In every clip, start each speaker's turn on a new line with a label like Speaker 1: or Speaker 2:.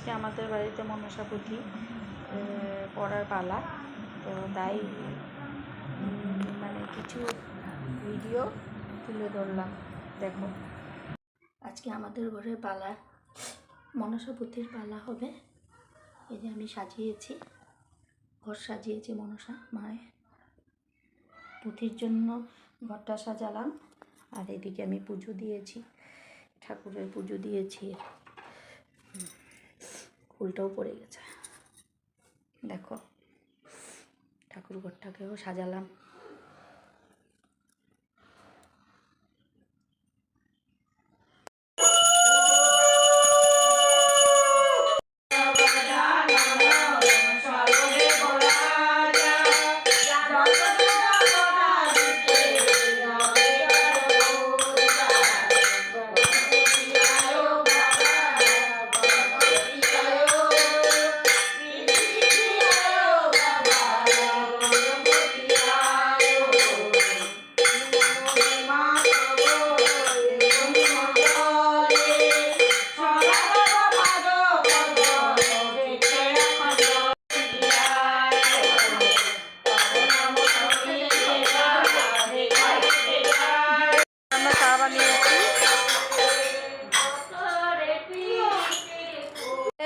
Speaker 1: আজকে আমাদের বাড়িতে মনসা পুঁথি পড়ার পালা, তো তাই মানে কিছু ভিডিও তুলে ধরলাম। দেখো, আজকে আমাদের ঘরে পালা, মনসা পুঁথির পালা হবে। এই যে আমি সাজিয়েছি, ঘর সাজিয়েছি মনসা মায়ের পুঁথির জন্য, ঘরটা সাজালাম। আর এদিকে আমি পুজো দিয়েছি, ঠাকুরের পুজো দিয়েছি, ফুলটাও পড়ে গেছে। দেখো, ঠাকুর ঘরটাকেও সাজালাম।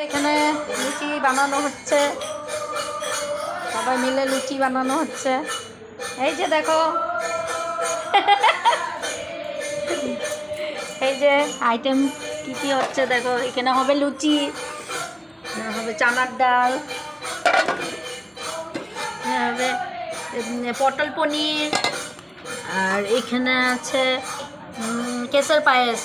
Speaker 1: এখানে লুচি বানানো হচ্ছে, সবাই মিলে লুচি বানানো হচ্ছে। এই যে দেখো, এই যে আইটেম কি কি হচ্ছে দেখো। এখানে হবে লুচি, হবে চানার ডাল, হবে পটল পনির, আর এখানে আছে কেসের পায়েস।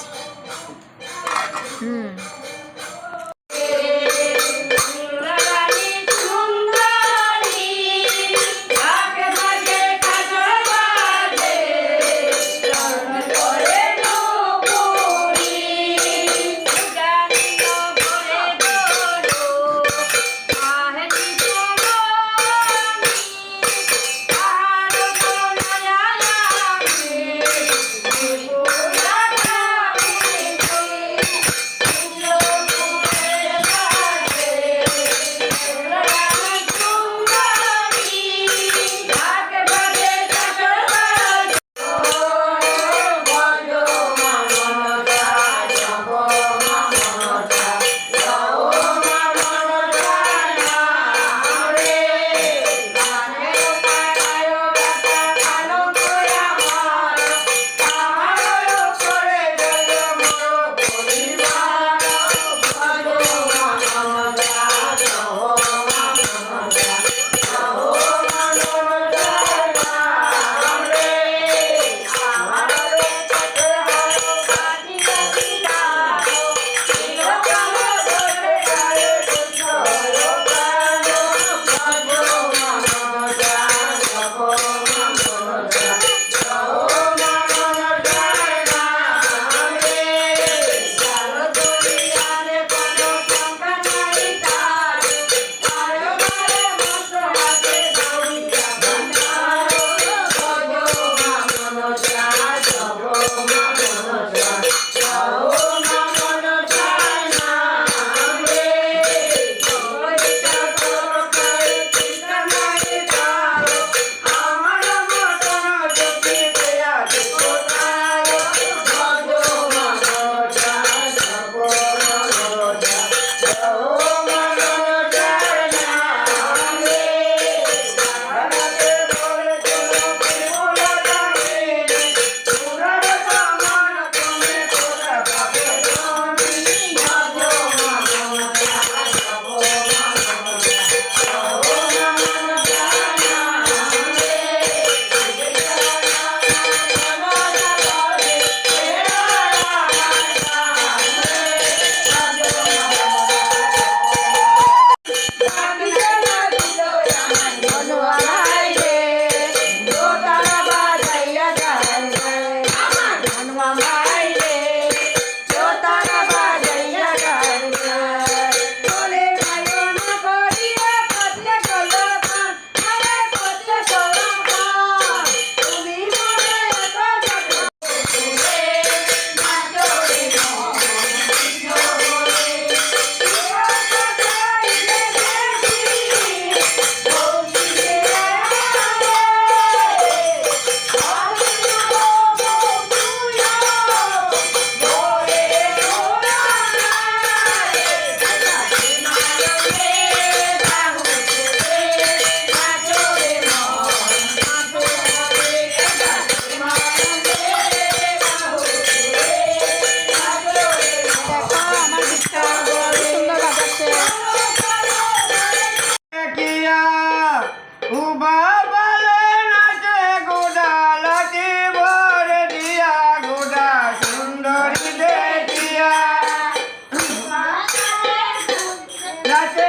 Speaker 2: রাতে